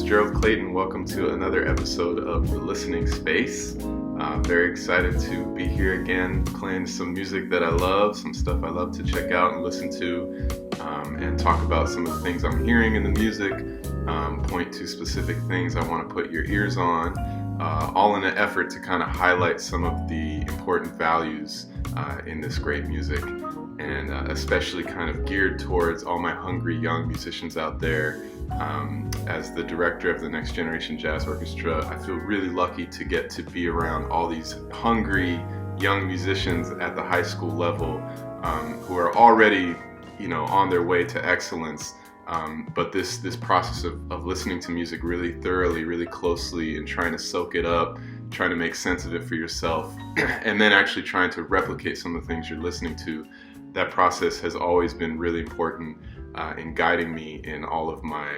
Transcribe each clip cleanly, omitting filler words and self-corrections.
Gerald Clayton. Welcome to another episode of The Listening Space. Very excited to be here again, playing some music that I love, some stuff I love to check out and listen to, and talk about some of the things I'm hearing in the music, point to specific things I want to put your ears on, all in an effort to kind of highlight some of the important values in this great music, and especially kind of geared towards all my hungry young musicians out there. As the director of the Next Generation Jazz Orchestra, I feel really lucky to get to be around all these hungry young musicians at the high school level who are already, on their way to excellence. But this process of listening to music really thoroughly, really closely, and trying to soak it up, trying to make sense of it for yourself, and then actually trying to replicate some of the things you're listening to, that process has always been really important in guiding me in all of my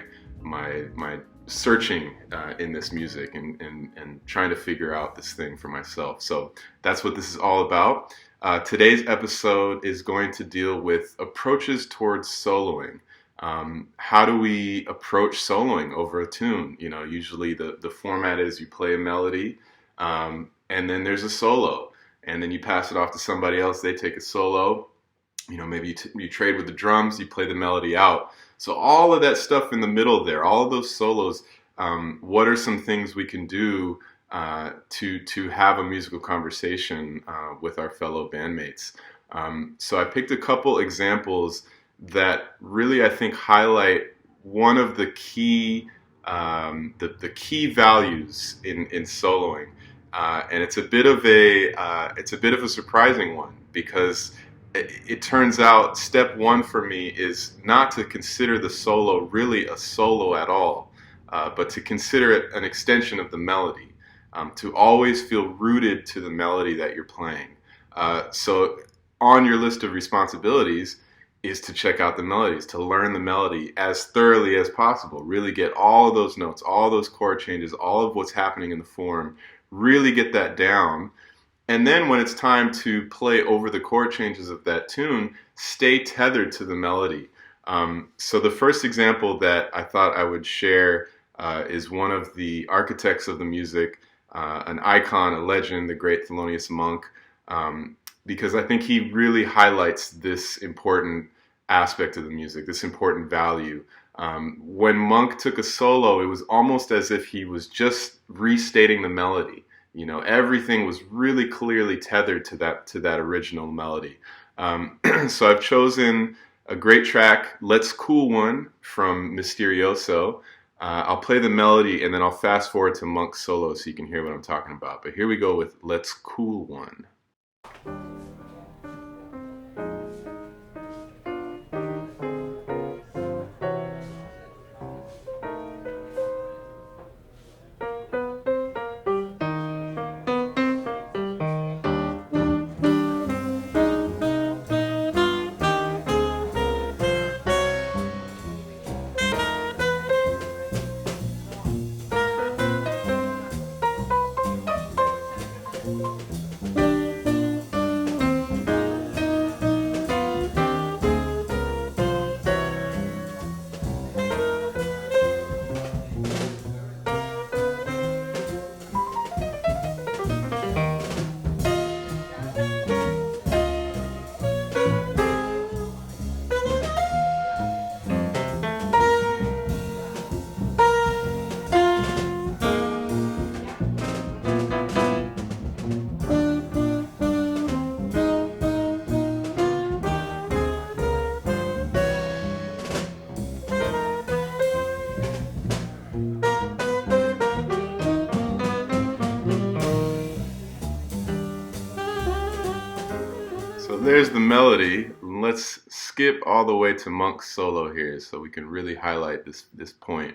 searching in this music and trying to figure out this thing for myself. So that's what this is all about. Today's episode is going to deal with approaches towards soloing. How do we approach soloing over a tune? Usually the format is you play a melody, and then there's a solo, and then you pass it off to somebody else, they take a solo. Maybe you trade with the drums, you play the melody out. So all of that stuff in the middle there, all of those solos, what are some things we can do to have a musical conversation with our fellow bandmates? So I picked a couple examples that really, I think, highlight one of the key values in soloing, and it's a bit of a surprising one, because it turns out step one for me is not to consider the solo really a solo at all, but to consider it an extension of the melody, to always feel rooted to the melody that you're playing. So on your list of responsibilities is to check out the melodies, to learn the melody as thoroughly as possible, really get all of those notes, all those chord changes, all of what's happening in the form, really get that down. And then when it's time to play over the chord changes of that tune, stay tethered to the melody. So the first example that I thought I would share is one of the architects of the music, an icon, a legend, the great Thelonious Monk, because I think he really highlights this important aspect of the music, this important value. When Monk took a solo, it was almost as if he was just restating the melody. Everything was really clearly tethered to that original melody. So I've chosen a great track, Let's Cool One from Mysterioso. I'll play the melody and then I'll fast forward to Monk's solo so you can hear what I'm talking about. But here we go with Let's Cool One. There's the melody. Let's skip all the way to Monk's solo here so we can really highlight this point.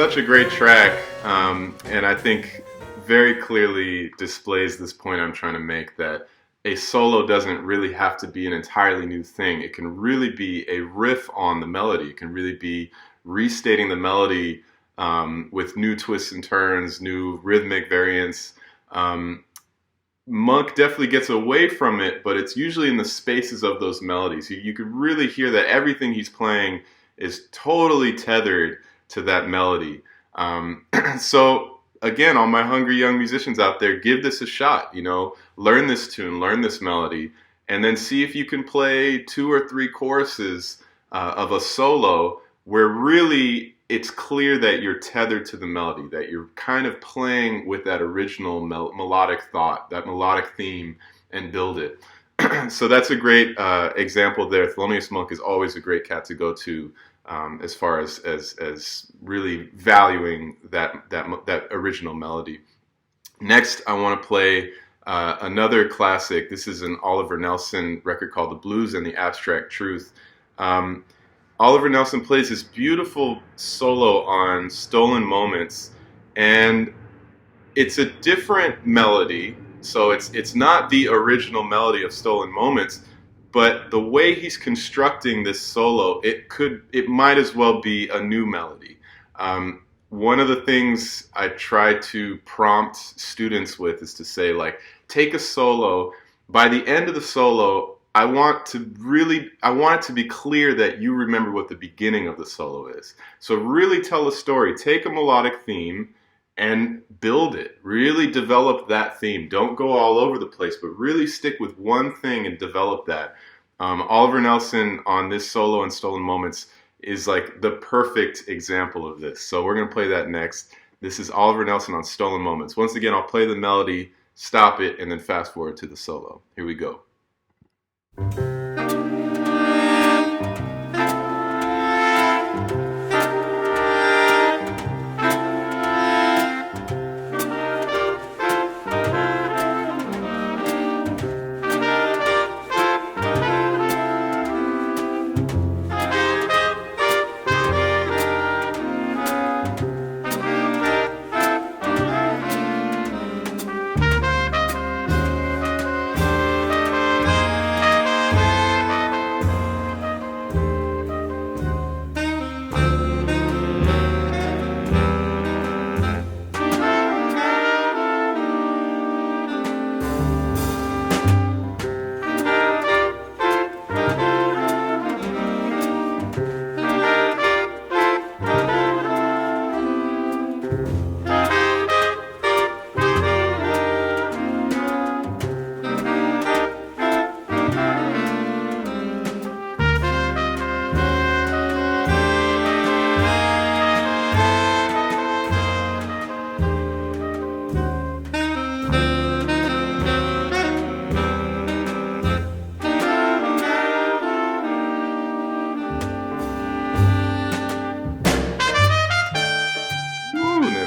such a great track, and I think very clearly displays this point I'm trying to make, that a solo doesn't really have to be an entirely new thing. It can really be a riff on the melody. It can really be restating the melody with new twists and turns, new rhythmic variants. Monk definitely gets away from it, but it's usually in the spaces of those melodies. You could really hear that everything he's playing is totally tethered to that melody. So again, all my hungry young musicians out there, give this a shot. Learn this tune, learn this melody, and then see if you can play 2 or 3 choruses of a solo where really it's clear that you're tethered to the melody, that you're kind of playing with that original melodic thought, that melodic theme, and build it. So that's a great example there. Thelonious Monk is always a great cat to go to as far as really valuing that original melody. Next, I want to play another classic. This is an Oliver Nelson record called The Blues and the Abstract Truth. Oliver Nelson plays this beautiful solo on Stolen Moments, and it's a different melody. So it's not the original melody of Stolen Moments, but the way he's constructing this solo, it might as well be a new melody. One of the things I try to prompt students with is to say, like, take a solo. By the end of the solo, I want it to be clear that you remember what the beginning of the solo is. So really tell a story. Take a melodic theme and build it. Really develop that theme. Don't go all over the place, but really stick with one thing and develop that. Oliver Nelson on this solo in Stolen Moments is like the perfect example of this. So we're going to play that next. This is Oliver Nelson on Stolen Moments. Once again, I'll play the melody, stop it, and then fast forward to the solo. Here we go.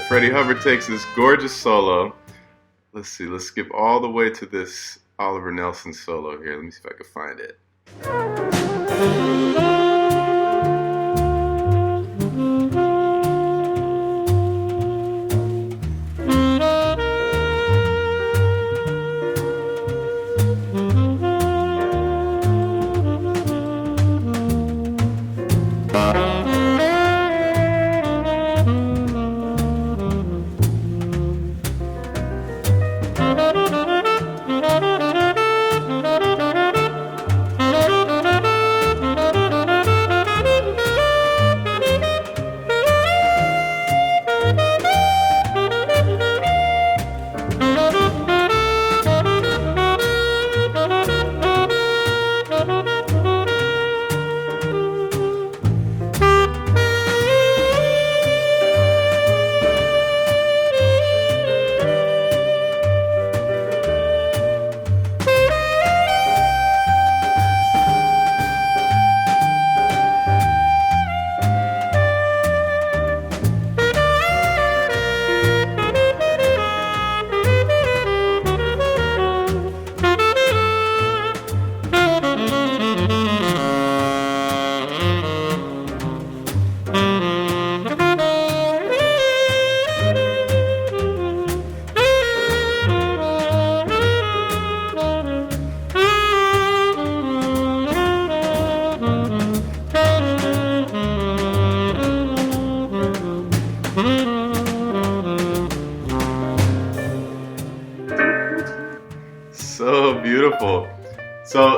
Freddie Hubbard takes this gorgeous solo. Let's see, let's skip all the way to this Oliver Nelson solo here. Let me see if I can find it.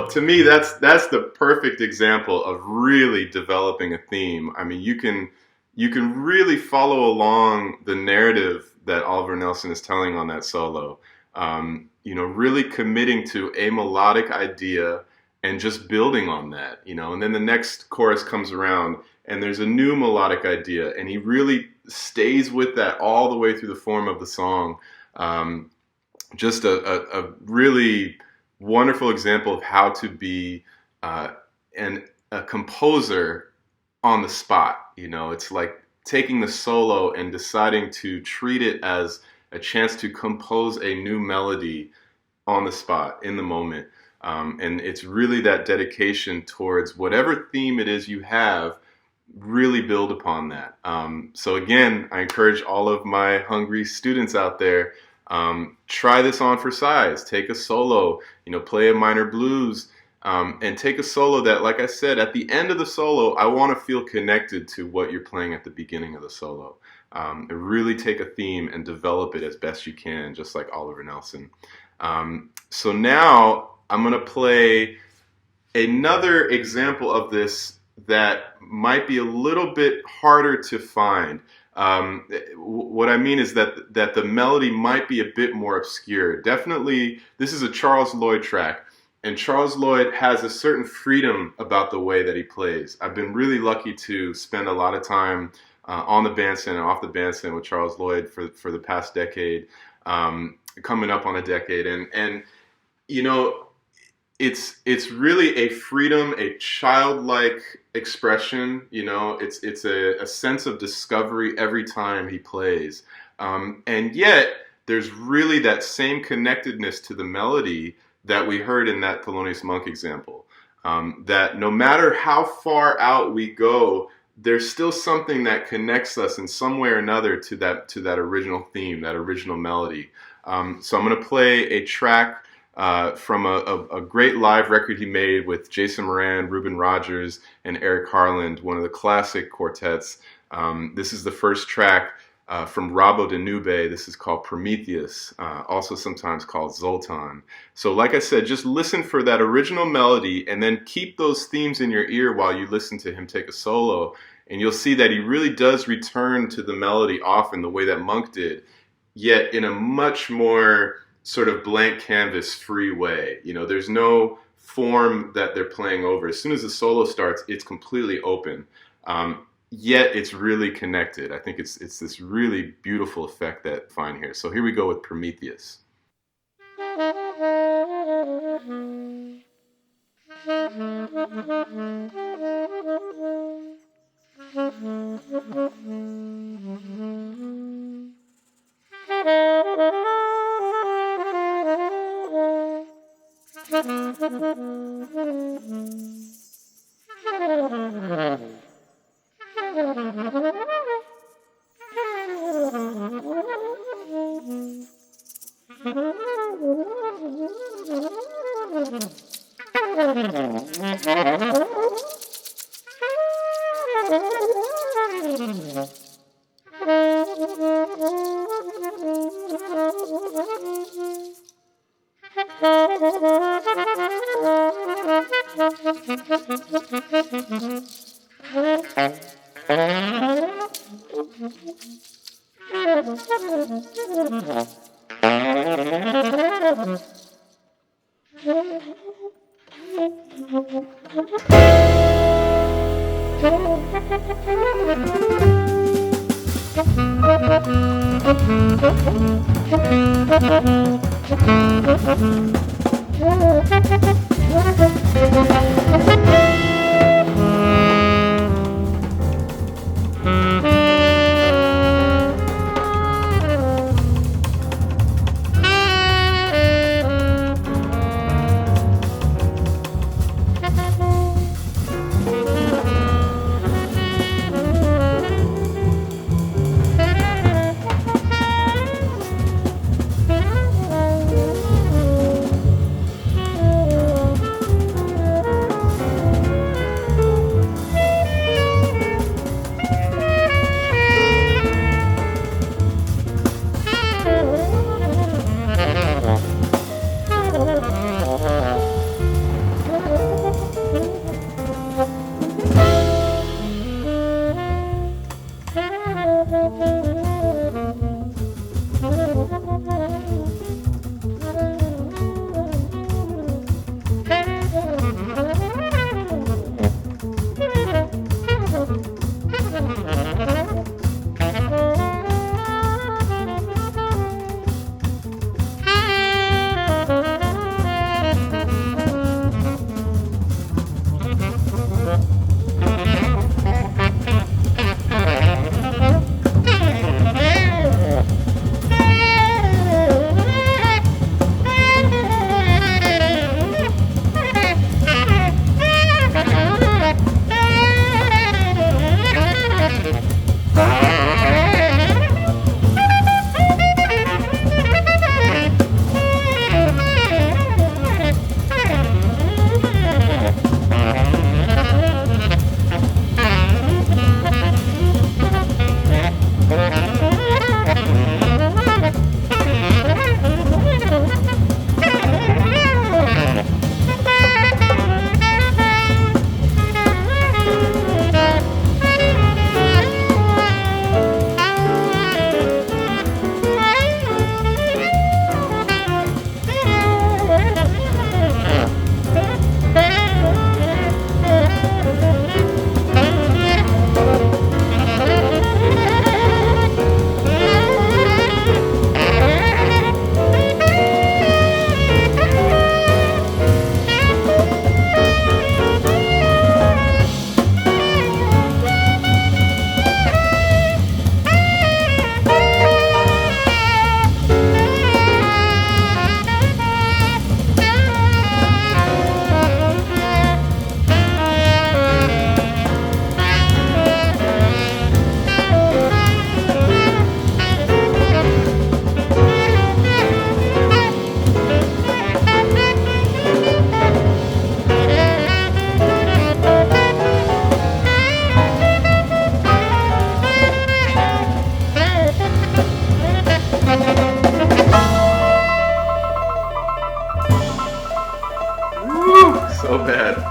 to me, that's the perfect example of really developing a theme. I mean, you can really follow along the narrative that Oliver Nelson is telling on that solo. Really committing to a melodic idea and just building on that. And then the next chorus comes around and there's a new melodic idea, and he really stays with that all the way through the form of the song. Just a really wonderful example of how to be a composer on the spot. It's like taking the solo and deciding to treat it as a chance to compose a new melody on the spot, in the moment. And it's really that dedication towards whatever theme it is you have, really build upon that. So again, I encourage all of my hungry students out there, try this on for size. Take a solo, play a minor blues, and take a solo that, like I said, at the end of the solo, I want to feel connected to what you're playing at the beginning of the solo. Really take a theme and develop it as best you can, just like Oliver Nelson. So now I'm going to play another example of this that might be a little bit harder to find. What I mean is that the melody might be a bit more obscure. Definitely, this is a Charles Lloyd track, and Charles Lloyd has a certain freedom about the way that he plays. I've been really lucky to spend a lot of time on the bandstand and off the bandstand with Charles Lloyd for the past decade, coming up on a decade, and it's really a freedom, a childlike expression. It's a sense of discovery every time he plays, and yet there's really that same connectedness to the melody that we heard in that Thelonious Monk example. That no matter how far out we go, there's still something that connects us in some way or another to that original theme, that original melody. So I'm going to play a track from a great live record he made with Jason Moran, Reuben Rogers, and Eric Harland, one of the classic quartets. This is the first track from Rabo Danube. This is called Prometheus, also sometimes called Zoltan. So like I said, just listen for that original melody and then keep those themes in your ear while you listen to him take a solo. And you'll see that he really does return to the melody often the way that Monk did, yet in a much more sort of blank canvas free way. There's no form that they're playing over. As soon as the solo starts, it's completely open. Yet it's really connected. I think it's this really beautiful effect that I find here. So here we go with Prometheus.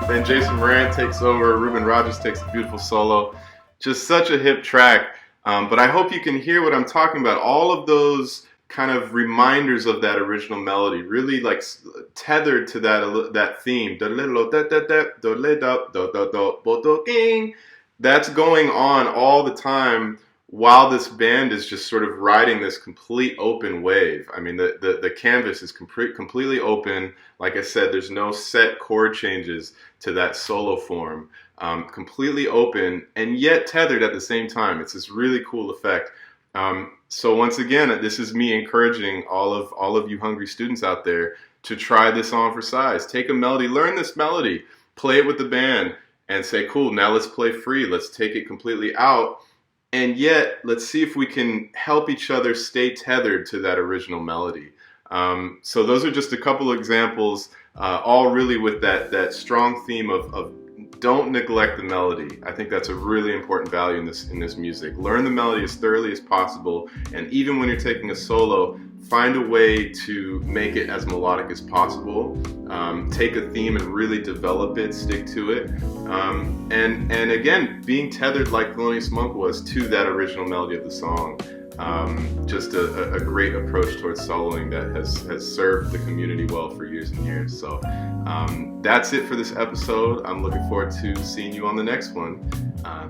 then Jason Moran takes over, Ruben Rogers takes a beautiful solo. Just such a hip track. But I hope you can hear what I'm talking about. All of those kind of reminders of that original melody, really like tethered to that theme. That's going on all the time while this band is just sort of riding this complete open wave. I mean, the canvas is completely open. Like I said, there's no set chord changes to that solo form. Completely open and yet tethered at the same time. It's this really cool effect. So once again, this is me encouraging all of you hungry students out there to try this on for size. Take a melody, learn this melody, play it with the band, and say, cool, now let's play free. Let's take it completely out. And yet, let's see if we can help each other stay tethered to that original melody. So those are just a couple of examples, all really with that strong theme of don't neglect the melody. I think that's a really important value in this music. Learn the melody as thoroughly as possible, and even when you're taking a solo, find a way to make it as melodic as possible. Take a theme and really develop it, stick to it. And again, being tethered like Thelonious Monk was to that original melody of the song. Just a great approach towards soloing that has served the community well for years and years. So that's it for this episode. I'm looking forward to seeing you on the next one.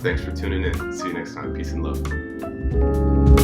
Thanks for tuning in. See you next time. Peace and love.